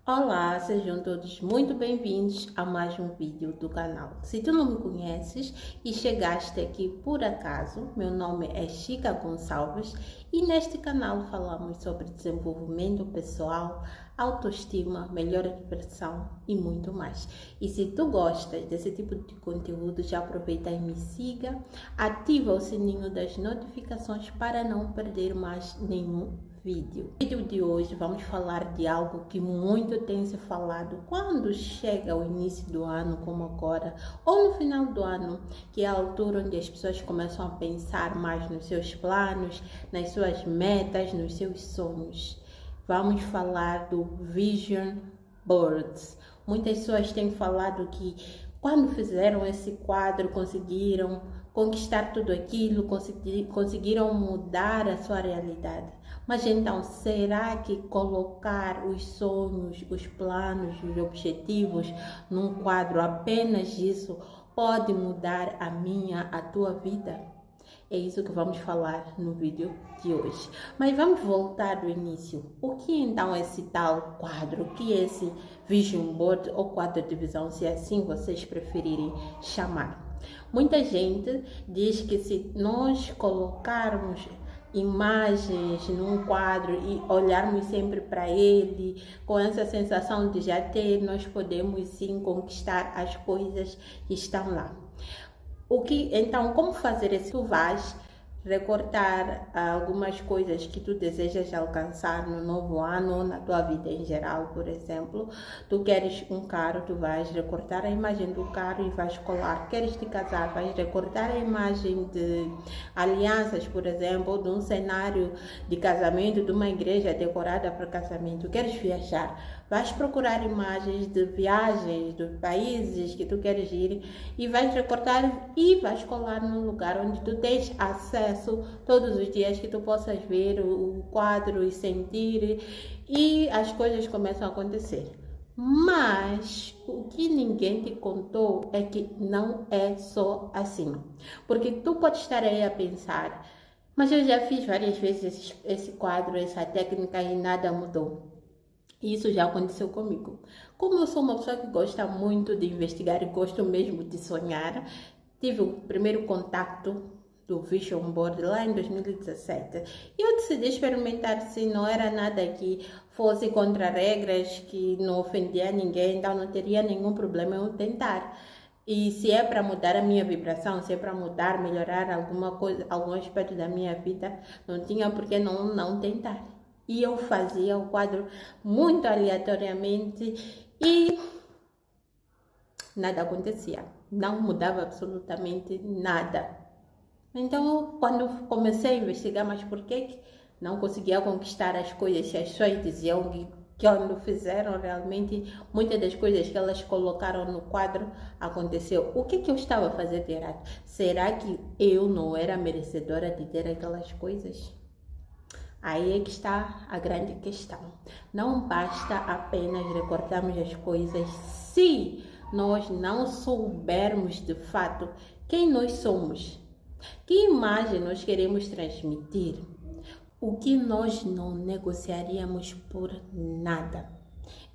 Olá, sejam todos muito bem-vindos a mais um vídeo do canal. Se tu não me conheces e chegaste aqui por acaso, meu nome é Chica Gonçalves e neste canal falamos sobre desenvolvimento pessoal, autoestima, melhor expressão e muito mais. E se tu gostas desse tipo de conteúdo, já aproveita e me siga, ativa o sininho das notificações para não perder mais nenhum vídeo. No vídeo de hoje vamos falar de algo que muito tem se falado quando chega o início do ano, como agora, ou no final do ano, que é a altura onde as pessoas começam a pensar mais nos seus planos, nas suas metas, nos seus sonhos. Vamos falar do Vision Boards. Muitas pessoas têm falado que quando fizeram esse quadro conseguiram conquistar tudo aquilo, conseguiram mudar a sua realidade. Mas então, será que colocar os sonhos, os planos, os objetivos num quadro, apenas isso, pode mudar a tua vida? É isso que vamos falar no vídeo de hoje. Mas vamos voltar do início. O que então é esse tal quadro? O que é esse Vision Board ou quadro de visão, se assim vocês preferirem chamar? Muita gente diz que se nós colocarmos imagens num quadro e olharmos sempre para ele com essa sensação de já ter, nós podemos sim conquistar as coisas que estão lá. Então, como fazer isso? Tu vais recortar algumas coisas que tu desejas alcançar no novo ano ou na tua vida em geral. Por exemplo, tu queres um carro, tu vais recortar a imagem do carro e vais colar. Queres te casar, vais recortar a imagem de alianças, por exemplo, ou de um cenário de casamento, de uma igreja decorada para casamento. Queres viajar, vais procurar imagens de viagens dos países que tu queres ir e vais recortar e vais colar num lugar onde tu tens acesso todos os dias, que tu possas ver o quadro e sentir, e as coisas começam a acontecer. Mas o que ninguém te contou é que não é só assim. Porque tu pode estar aí a pensar, mas eu já fiz várias vezes esse quadro, essa técnica e nada mudou. Isso já aconteceu comigo. Como eu sou uma pessoa que gosta muito de investigar e gosto mesmo de sonhar, tive o primeiro contato do Vision Board lá em 2017. E eu decidi experimentar, se não era nada que fosse contra regras, que não ofendia ninguém, então não teria nenhum problema eu tentar. E se é para mudar a minha vibração, se é para mudar, melhorar alguma coisa, algum aspecto da minha vida, não tinha por que não tentar. E eu fazia o quadro muito aleatoriamente e nada acontecia. Não mudava absolutamente nada. Então, quando comecei a investigar, mas por que não conseguia conquistar as coisas, se as pessoas diziam que quando fizeram realmente, muitas das coisas que elas colocaram no quadro aconteceu. O que eu estava fazendo de errado? Será que eu não era merecedora de ter aquelas coisas? Aí é que está a grande questão. Não basta apenas recordarmos as coisas se nós não soubermos de fato quem nós somos. Que imagem nós queremos transmitir? O que nós não negociaríamos por nada.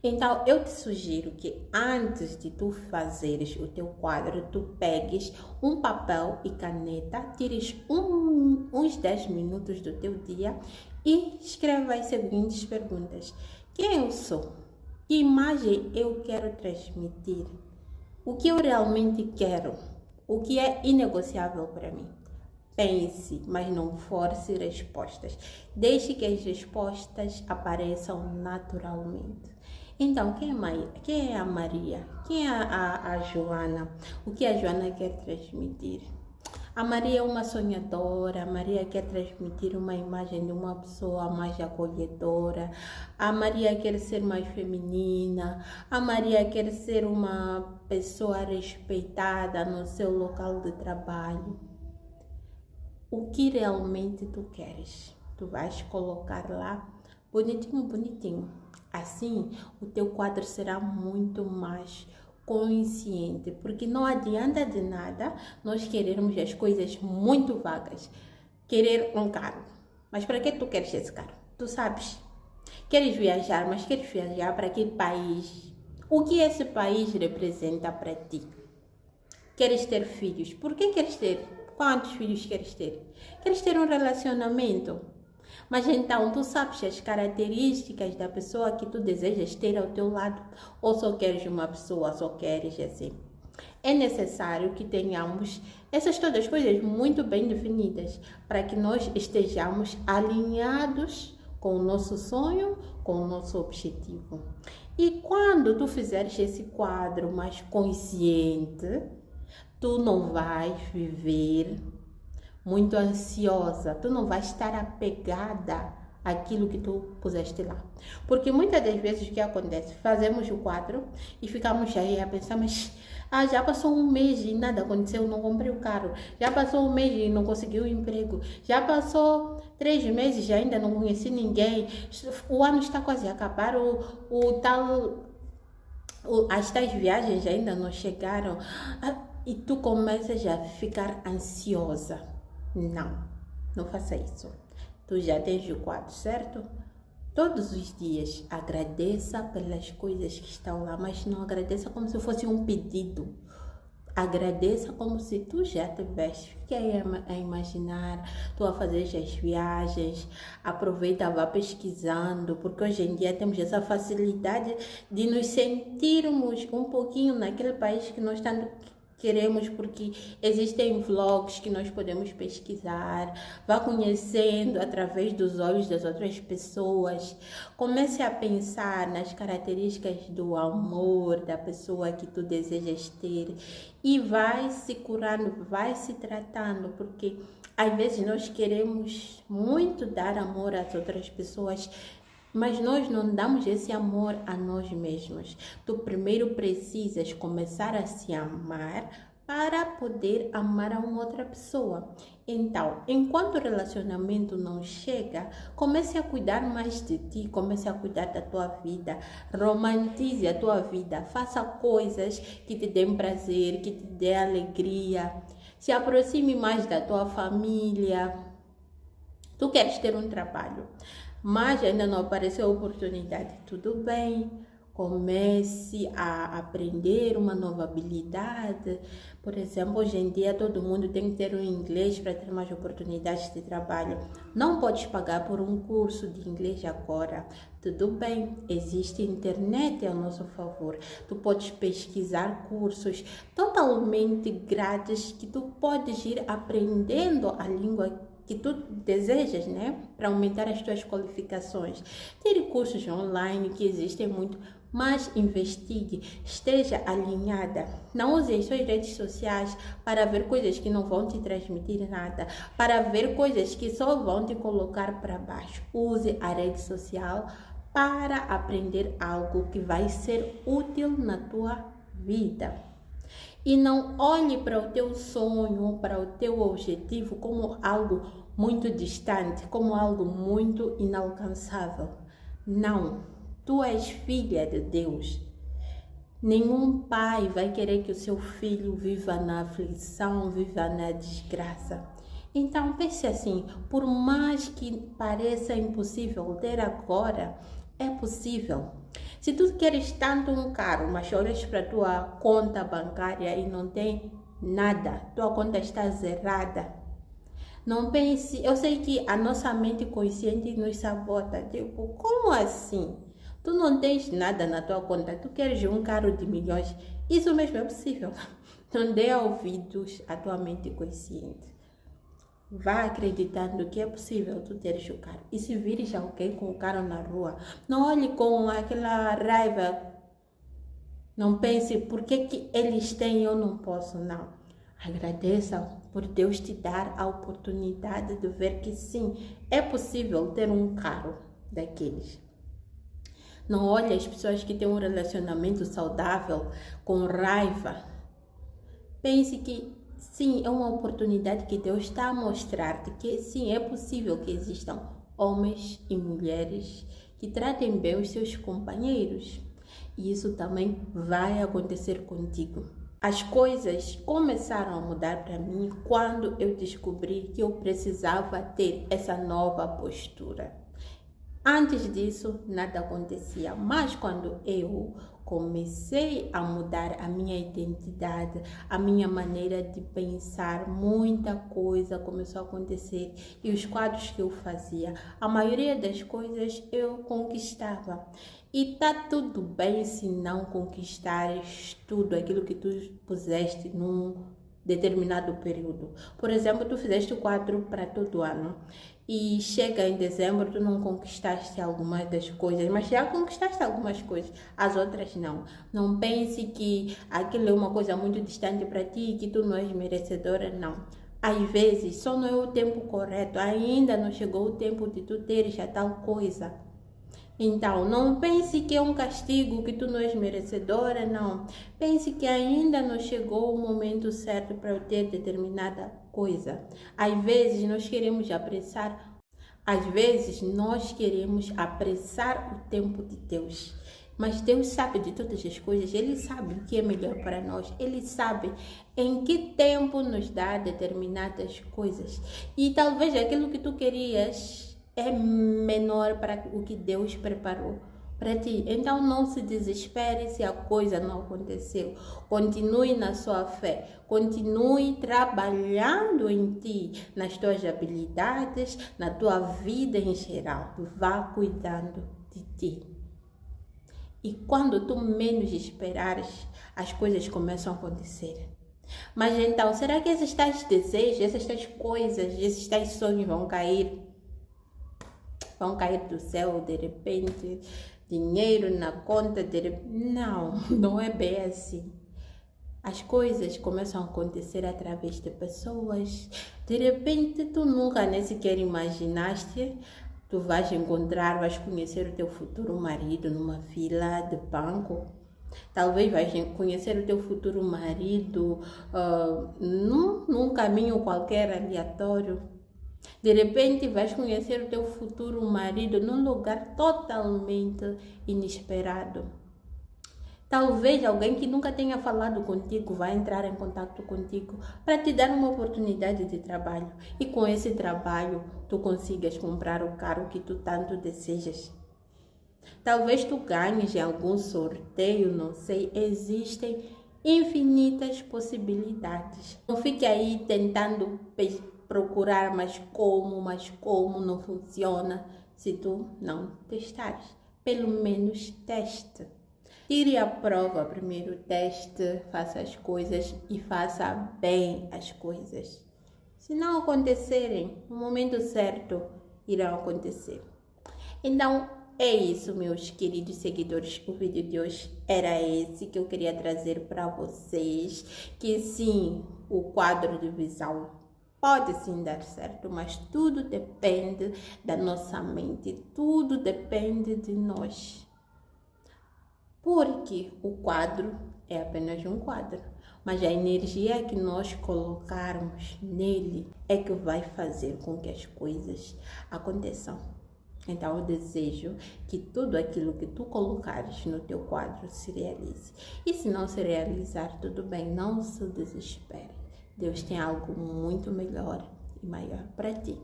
Então, eu te sugiro que antes de tu fazeres o teu quadro, tu pegues um papel e caneta, tires uns 10 minutos do teu dia e escreva as seguintes perguntas. Quem eu sou? Que imagem eu quero transmitir? O que eu realmente quero? O que é inegociável para mim? Pense, mas não force respostas. Deixe que as respostas apareçam naturalmente. Então, quem é a Maria? Quem é a Joana? O que a Joana quer transmitir? A Maria é uma sonhadora, a Maria quer transmitir uma imagem de uma pessoa mais acolhedora, a Maria quer ser mais feminina, a Maria quer ser uma pessoa respeitada no seu local de trabalho. O que realmente tu queres? Tu vais colocar lá bonitinho, bonitinho. Assim, o teu quadro será muito mais consciente, porque não adianta de nada nós querermos as coisas muito vagas. Querer um carro. Mas para que tu queres esse carro? Tu sabes Queres viajar, mas queres viajar para que país? O que esse país representa para ti? Queres ter filhos? Por que queres ter? Quantos filhos queres ter? Queres ter um relacionamento? Mas então, tu sabes as características da pessoa que tu desejas ter ao teu lado? Ou só queres uma pessoa, só queres assim? É necessário que tenhamos essas todas as coisas muito bem definidas para que nós estejamos alinhados com o nosso sonho, com o nosso objetivo. E quando tu fizeres esse quadro mais consciente, tu não vais viver muito ansiosa, tu não vais estar apegada àquilo que tu puseste lá. Porque muitas das vezes o que acontece? Fazemos o quadro e ficamos aí a pensar, mas já passou um mês e nada aconteceu, não comprei o carro. Já passou um mês e não consegui o emprego. Já passou 3 meses e ainda não conheci ninguém. O ano está quase a acabar, as tais viagens ainda não chegaram. E tu começas a ficar ansiosa. Não faça isso. Tu já tens o quadro, certo? Todos os dias agradeça pelas coisas que estão lá, mas não agradeça como se fosse um pedido. Agradeça como se tu já tivesse. Fique aí a imaginar, tu a fazer as viagens, aproveita, vá pesquisando, porque hoje em dia temos essa facilidade de nos sentirmos um pouquinho naquele país que nós tanto queremos, porque existem vlogs que nós podemos pesquisar, vá conhecendo através dos olhos das outras pessoas, comece a pensar nas características do amor da pessoa que tu desejas ter e vai se curando, vai se tratando, porque às vezes nós queremos muito dar amor às outras pessoas, mas nós não damos esse amor a nós mesmos. Tu primeiro precisas começar a se amar para poder amar a uma outra pessoa. Então, enquanto o relacionamento não chega, comece a cuidar mais de ti, comece a cuidar da tua vida, romantize a tua vida, faça coisas que te dêem prazer, que te dê alegria, se aproxime mais da tua família. Tu queres ter um trabalho, mas ainda não apareceu a oportunidade. Tudo bem, comece a aprender uma nova habilidade. Por exemplo, hoje em dia todo mundo tem que ter um inglês para ter mais oportunidades de trabalho. Não podes pagar por um curso de inglês agora. Tudo bem, existe internet ao nosso favor. Tu podes pesquisar cursos totalmente grátis que tu podes ir aprendendo a língua que tu desejas, né? Para aumentar as tuas qualificações. Tem cursos online que existem muito, mas investigue, esteja alinhada. Não use as suas redes sociais para ver coisas que não vão te transmitir nada, para ver coisas que só vão te colocar para baixo. Use a rede social para aprender algo que vai ser útil na tua vida. E não olhe para o teu sonho, para o teu objetivo como algo muito distante, como algo muito inalcançável. Não, tu és filha de Deus. Nenhum pai vai querer que o seu filho viva na aflição, viva na desgraça. Então pense assim, por mais que pareça impossível ter agora, é possível. Se tu queres tanto um carro, mas olhas para a tua conta bancária e não tem nada, tua conta está zerada. Não pense, eu sei que a nossa mente consciente nos sabota. Tipo, como assim? Tu não tens nada na tua conta, tu queres um carro de milhões. Isso mesmo é possível. Não dê ouvidos à tua mente consciente. Vá acreditando que é possível tu teres o carro. E se vires alguém com o carro na rua, não olhe com aquela raiva. Não pense, por que eles têm e eu não posso? Não. Agradeça por Deus te dar a oportunidade de ver que sim, é possível ter um carro daqueles. Não olhe as pessoas que têm um relacionamento saudável com raiva. Pense que sim, é uma oportunidade que Deus está a mostrar-te que sim, é possível que existam homens e mulheres que tratem bem os seus companheiros. E isso também vai acontecer contigo. As coisas começaram a mudar para mim quando eu descobri que eu precisava ter essa nova postura. Antes disso, nada acontecia, mas quando eu comecei a mudar a minha identidade, a minha maneira de pensar, muita coisa começou a acontecer. E os quadros que eu fazia, a maioria das coisas eu conquistava. E tá tudo bem se não conquistares tudo aquilo que tu puseste num determinado período. Por exemplo, tu fizeste o quadro para todo ano e chega em dezembro, tu não conquistaste algumas das coisas, mas já conquistaste algumas coisas, as outras não. Não pense que aquilo é uma coisa muito distante para ti e que tu não és merecedora, não. Às vezes só não é o tempo correto, ainda não chegou o tempo de tu teres a tal coisa. Então, não pense que é um castigo, que tu não és merecedora, não. Pense que ainda não chegou o momento certo para eu ter determinada coisa. Às vezes nós queremos apressar o tempo de Deus. Mas Deus sabe de todas as coisas, Ele sabe o que é melhor para nós, Ele sabe em que tempo nos dá determinadas coisas. E talvez aquilo que tu querias é menor para o que Deus preparou para ti. Então não se desespere se a coisa não aconteceu. Continue na sua fé. Continue trabalhando em ti, nas tuas habilidades, na tua vida em geral. Vá cuidando de ti. E quando tu menos esperares, as coisas começam a acontecer. Mas então, será que esses tais desejos, essas tais coisas, esses tais sonhos vão cair do céu de repente, dinheiro na conta Não, não é bem assim. As coisas começam a acontecer através de pessoas. De repente, tu nunca nem sequer imaginaste, tu vais conhecer o teu futuro marido numa fila de banco. Talvez vais conhecer o teu futuro marido num caminho qualquer aleatório. De repente vais conhecer o teu futuro marido num lugar totalmente inesperado. Talvez alguém que nunca tenha falado contigo vai entrar em contato contigo para te dar uma oportunidade de trabalho. E com esse trabalho tu consigas comprar o carro que tu tanto desejas. Talvez tu ganhes em algum sorteio, não sei, existem infinitas possibilidades. Não fique aí tentando procurar, mas como não funciona se tu não testares. Pelo menos teste. Tire a prova primeiro, teste, faça as coisas e faça bem as coisas. Se não acontecerem, no momento certo irão acontecer. Então, é isso, meus queridos seguidores. O vídeo de hoje era esse que eu queria trazer para vocês. Que sim, o quadro de visão pode sim dar certo, mas tudo depende da nossa mente, tudo depende de nós. Porque o quadro é apenas um quadro, mas a energia que nós colocarmos nele é que vai fazer com que as coisas aconteçam. Então eu desejo que tudo aquilo que tu colocares no teu quadro se realize. E se não se realizar, tudo bem, não se desespere. Deus tem algo muito melhor e maior para ti.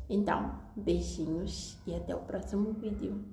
Então, beijinhos e até o próximo vídeo.